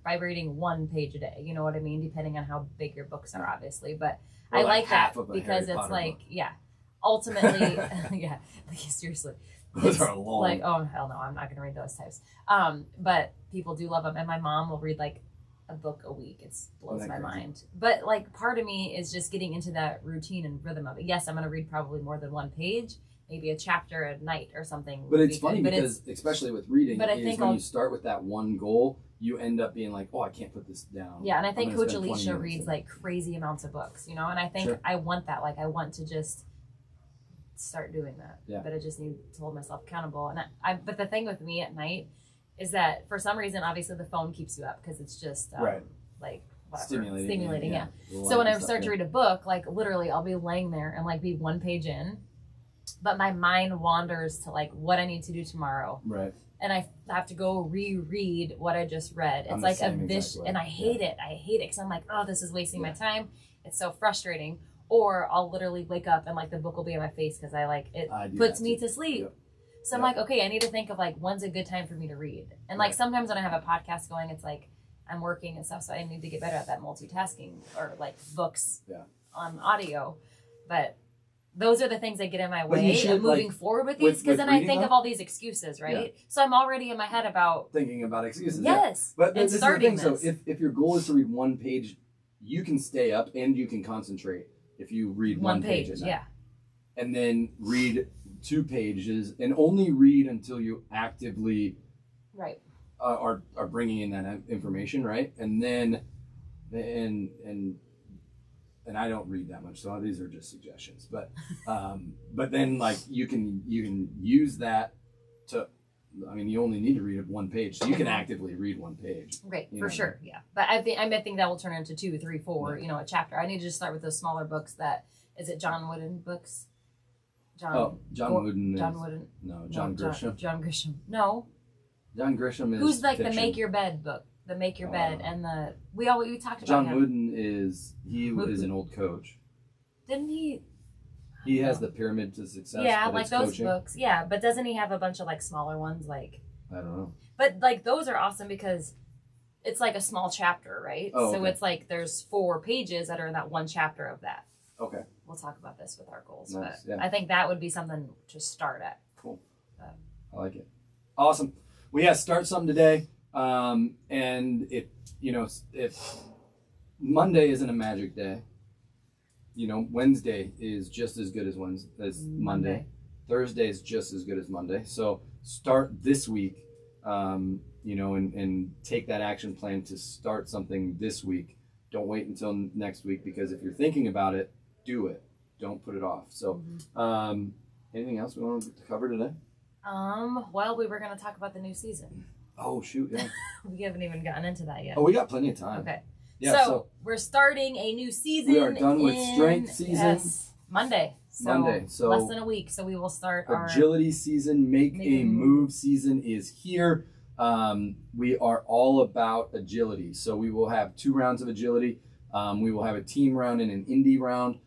by reading 1 page a day. You know what I mean? Depending on how big your books are, obviously. But I like that, because it's like, ultimately, seriously. Those are long. Like, oh, hell no, I'm not going to read those types. But people do love them. And my mom will read like a book a week. It blows my mind. But like, part of me is just getting into that routine and rhythm of it. Yes, I'm going to read probably more than 1 page, maybe a chapter at night or something. But it's funny, because especially with reading, when you start with that one goal, you end up being like, oh, I can't put this down. Yeah, and I think Coach Alicia reads like crazy amounts of books, and I think I want that. Like, I want to just start doing that. But I just need to hold myself accountable. And but the thing with me at night is that for some reason, obviously the phone keeps you up, because it's just like whatever, stimulating. So when I start to read a book, like literally I'll be laying there and like be 1 page in, but my mind wanders to like what I need to do tomorrow. Right. And I have to go reread what I just read. It's like a vicious, and I hate it. I hate it because I'm like, oh, this is wasting my time. It's so frustrating. Or I'll literally wake up and like the book will be in my face because it puts me to sleep. Yep. So I'm like, okay, I need to think of like when's a good time for me to read. And like sometimes when I have a podcast going, it's like I'm working and stuff, so I need to get better at that multitasking or like books on audio. But those are the things that get in my way of moving forward with these, because then I think of all these excuses, right? Yeah. So I'm already in my head about thinking about excuses. Yes, but and this starting is the thing. So if your goal is to read one page, you can stay up and you can concentrate if you read one page at night. And then read 2 pages and only read until you actively are bringing in that information, right? And then and I don't read that much, so these are just suggestions. But then like you can use that to, I mean, you only need to read 1 page, so you can actively read 1 page. Right, for sure, yeah. But I think that will turn into 2, 3, 4, a chapter. I need to just start with those smaller books. Is it John Wooden books? John Wooden. No, John Grisham. John Grisham. No. John Grisham is who's like fiction. the Make Your Bed book. The Make Your Bed and we talked about John him. Wooden is an old coach. Didn't he? He has the Pyramid to Success. Yeah, like those coaching. books. Yeah, but doesn't he have a bunch of like smaller ones? Like I don't know. But like those are awesome because it's like a small chapter, right? Oh, so it's like there's 4 pages that are in that one chapter of that. Okay. We'll talk about this with our goals, nice, but I think that would be something to start at. Cool. I like it. Awesome. Well, start something today. And if Monday isn't a magic day, Wednesday is just as good as Monday. Thursday is just as good as Monday. So start this week, and take that action plan to start something this week. Don't wait until next week, because if you're thinking about it, do it. Don't put it off. So, anything else we want to cover today? Well, we were going to talk about the new season. Oh, shoot, yeah. We haven't even gotten into that yet. Oh, we got plenty of time. Okay. Yeah, so we're starting a new season. We are done with strength season. Yes, Monday. So less than a week. So we will start agility season, make a move season is here. We are all about agility. So we will have 2 rounds of agility. We will have a team round and an indie round.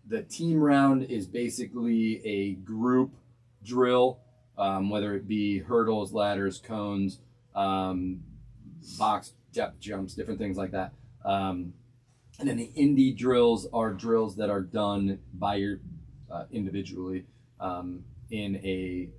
The team round is basically a group drill, whether it be hurdles, ladders, cones, box depth jumps, different things like that. And then the indie drills are drills that are done by your individually in a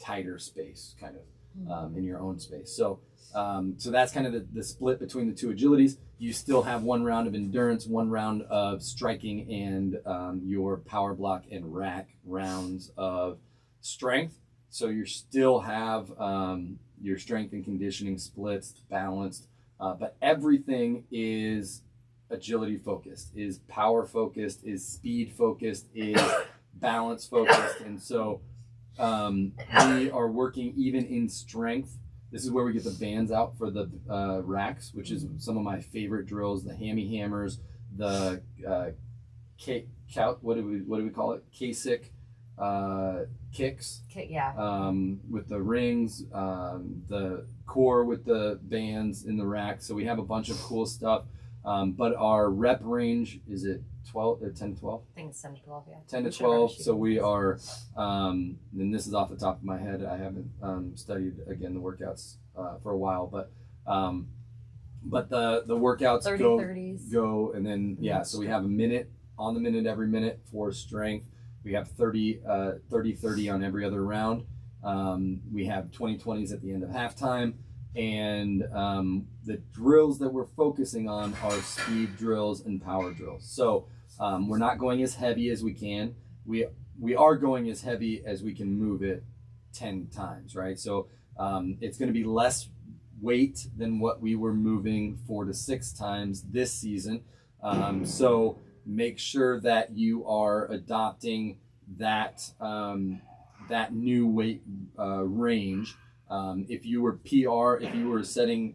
tighter space, kind of in your own space. So that's kind of the split between the 2 agilities. You still have 1 round of endurance, 1 round of striking, and your power block and rack rounds of strength. So you still have your strength and conditioning splits balanced, but everything is agility focused, is power focused, is speed focused, is balance focused. And so we are working even in strength. This is where we get the bands out for the racks, which is some of my favorite drills, the hammy hammers, the what do we call it? Kasich kicks. With the rings, the core with the bands in the rack. So we have a bunch of cool stuff. But our rep range, is it 12 or 10 to 12? I think it's 10 to 12, yeah. 10 to 12. So we are, and this is off the top of my head. I haven't studied, again, the workouts for a while. But the workouts 30, go, 30s. go, and then, so we have a minute, on the minute every minute for strength. We have 30 on every other round. We have 20-20s at the end of halftime. And the drills that we're focusing on are speed drills and power drills. So we're not going as heavy as we can. We are going as heavy as we can move it 10 times, right? So it's going to be less weight than what we were moving 4 to 6 times this season. So make sure that you are adopting that new weight range. If you were PR, if you were setting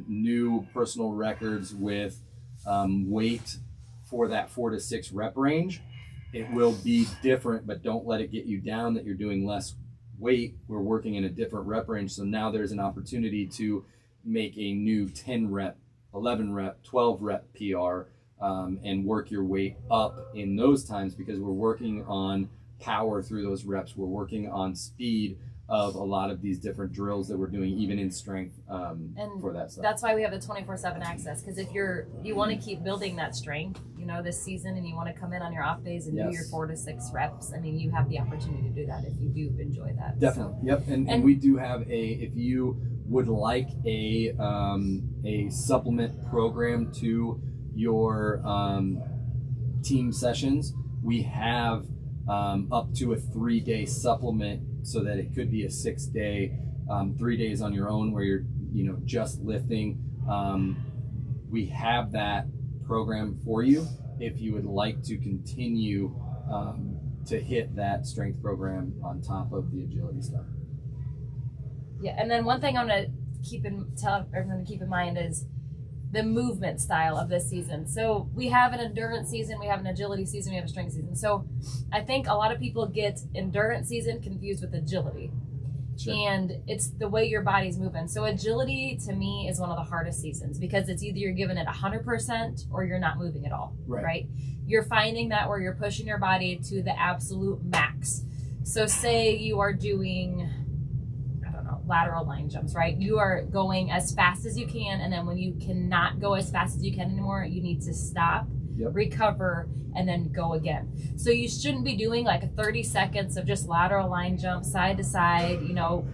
new personal records with weight for that 4 to 6 rep range, it will be different, but don't let it get you down that you're doing less weight. We're working in a different rep range. So now there's an opportunity to make a new 10 rep, 11 rep, 12 rep PR, and work your weight up in those times, because we're working on power through those reps. We're working on speed of a lot of these different drills that we're doing, even in strength, and for that stuff. that's why we have the 24/7 access, because if you want to keep building that strength, this season, and you want to come in on your off days and do your 4 to 6 reps, I mean, you have the opportunity to do that if you do enjoy that. Definitely. So. Yep. And we do have if you would like a supplement program to your team sessions, we have up to a 3-day supplement, so that it could be a 6-day, 3 days on your own where you're just lifting. We have that program for you if you would like to continue to hit that strength program on top of the agility stuff. Yeah, and then one thing I'm gonna tell everyone to keep in mind is the movement style of this season. So we have an endurance season, we have an agility season, we have a strength season. So I think a lot of people get endurance season confused with agility. Sure. And it's the way your body's moving. So agility to me is one of the hardest seasons, because it's either you're giving it 100% or you're not moving at all, right? You're finding that where you're pushing your body to the absolute max. So say you are doing, lateral line jumps, right? You are going as fast as you can, and then when you cannot go as fast as you can anymore, you need to stop, recover, and then go again. So you shouldn't be doing like 30 seconds of just lateral line jump side to side,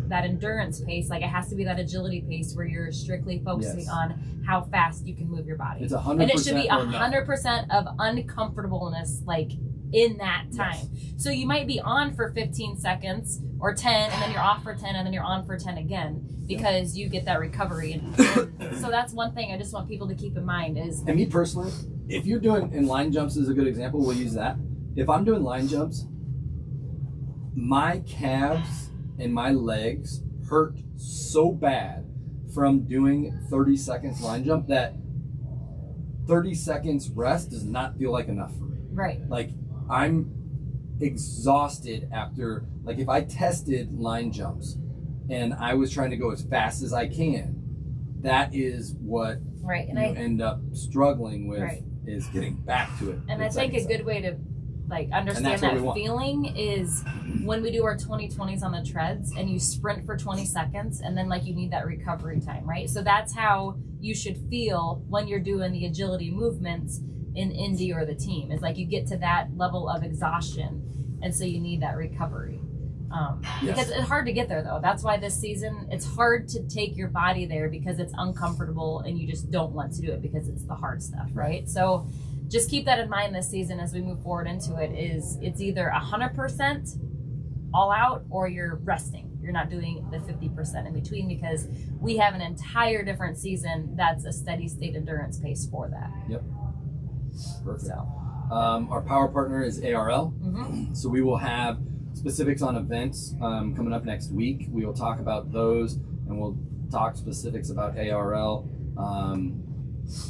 that endurance pace. Like, it has to be that agility pace where you're strictly focusing on how fast you can move your body. It's 100%, and it should be 100% of uncomfortableness, like, in that time. So you might be on for 15 seconds or 10, and then you're off for 10, and then you're on for 10 again, because you get that recovery. And so that's one thing I just want people to keep in mind is... And me personally, if you're doing, and line jumps is a good example, we'll use that. If I'm doing line jumps, my calves and my legs hurt so bad from doing 30 seconds line jump that 30 seconds rest does not feel like enough for me. Right. Like, I'm exhausted after, like, if I tested line jumps and I was trying to go as fast as I can, that is what and you end up struggling with, is getting back to it. And I think a good way to understand that feeling is when we do our 20/20s on the treads and you sprint for 20 seconds and then you need that recovery time, right? So that's how you should feel when you're doing the agility movements in Indy or the team, is you get to that level of exhaustion, and so you need that recovery. Because it's hard to get there, though. That's why this season, it's hard to take your body there, because it's uncomfortable and you just don't want to do it because it's the hard stuff, right? So just keep that in mind this season as we move forward into it, is it's either 100% all out or you're resting. You're not doing the 50% in between, because we have an entire different season that's a steady state endurance pace for that. Yep. Perfect. So. Our power partner is ARL. So we will have specifics on events coming up next week. We will talk about those, and we'll talk specifics about ARL,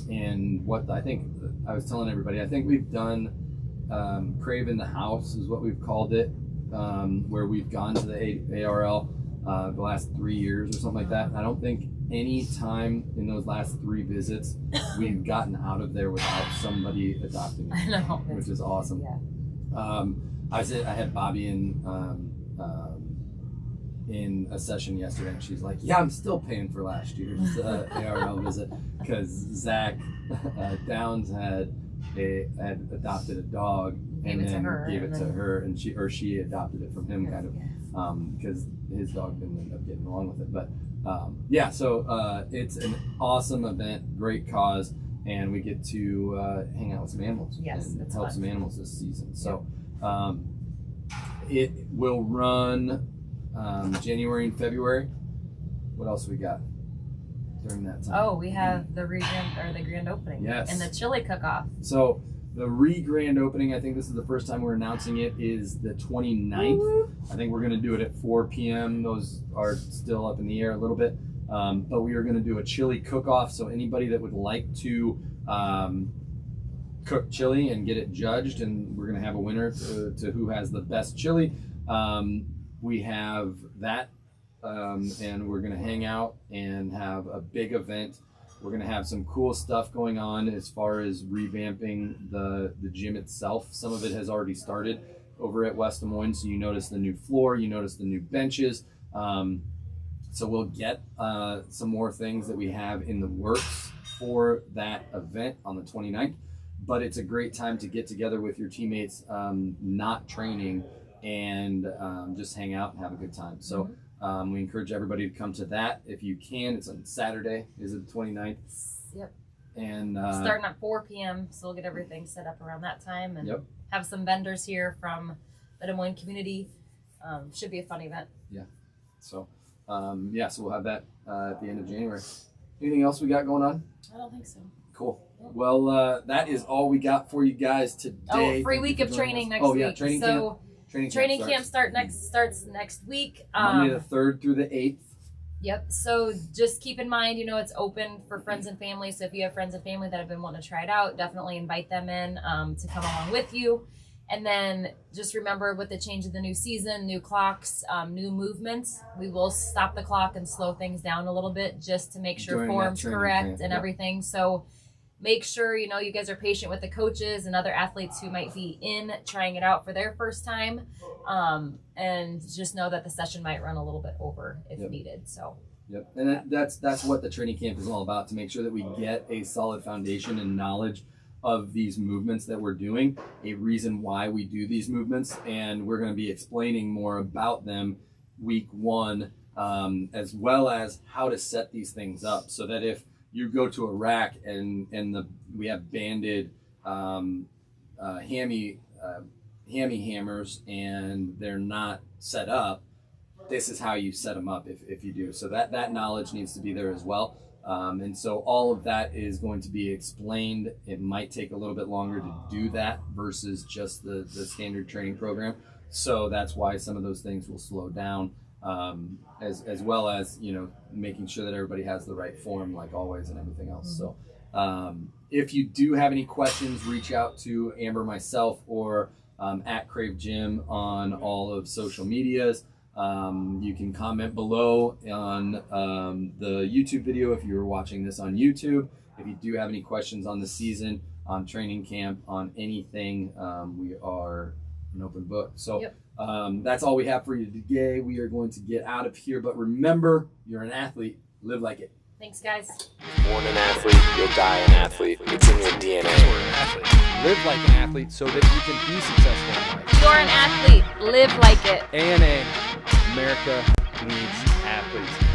and what I think I was telling everybody. I think we've done Krave in the House is what we've called it, where we've gone to the ARL the last 3 years or something like that. I don't think any time in those last 3 visits we've gotten out of there without somebody adopting it. I know, which is awesome. Yeah. I had Bobby in a session yesterday, and she's like, "Yeah, I'm still paying for last year's ARL visit, because Zach Downs had adopted a dog and then gave it to her, and she adopted it from him, kind of, because his dog didn't end up getting along with it. But so it's an awesome event, great cause, and we get to hang out with some animals and help some animals this season. So it will run January and February. What else we got during that time? Oh, we have the Grand Opening. Yes. And the chili cook-off. So the ReGrand Opening, I think this is the first time we're announcing it, is the 29th. I think we're going to do it at 4 p.m. Those are still up in the air a little bit. But we are going to do a chili cook-off. So anybody that would like to cook chili and get it judged, and we're going to have a winner to who has the best chili. We have that, and we're going to hang out and have a big event. We're going to have some cool stuff going on as far as revamping the gym itself. Some of it has already started over at West Des Moines. So you notice the new floor, you notice the new benches. So we'll get some more things that we have in the works for that event on the 29th. But it's a great time to get together with your teammates, not training, and just hang out and have a good time. So we encourage everybody to come to that if you can. It's on Saturday, is it the 29th? Yep. And starting at 4 p.m. So we'll get everything set up around that time and Yep. have some vendors here from the Des Moines community. Should be a fun event. Yeah. So so we'll have that at the end of January. Anything else we got going on? I don't think so. Cool. Well, that is all we got for you guys today. Oh, free Thank week you of for joining training us. next Oh, yeah, week. training So camp. training camp starts next week. Monday the 3rd through the 8th. Yep. So just keep in mind, it's open for friends and family. So if you have friends and family that have been wanting to try it out, definitely invite them in to come along with you. And then just remember, with the change of the new season, new clocks, new movements, we will stop the clock and slow things down a little bit just to make sure During that form's training correct camp, and yep. everything. So make sure, you guys are patient with the coaches and other athletes who might be trying it out for their first time. And just know that the session might run a little bit over if Yep. needed. So. Yep. And that's what the training camp is all about, to make sure that we get a solid foundation and knowledge of these movements that we're doing, a reason why we do these movements, and we're going to be explaining more about them week 1, as well as how to set these things up, so that if you go to a rack and we have banded hammy hammers and they're not set up, this is how you set them up if you do. So that knowledge needs to be there as well. And so all of that is going to be explained. It might take a little bit longer to do that versus just the standard training program. So that's why some of those things will slow down, as well as, making sure that everybody has the right form, like always, and everything else. So if you do have any questions, reach out to Amber, myself, or at Krave Gym on all of social medias. You can comment below on the YouTube video if you're watching this on YouTube. If you do have any questions on the season, on training camp, on anything, we are an open book. So Yep. That's all we have for you today. We are going to get out of here, but remember, you're an athlete. Live like it. Thanks, guys. Born an athlete, you'll die an athlete. It's in your DNA. Live like an athlete so that you can be successful in life. You're an athlete. Live like it. ANA, America needs athletes.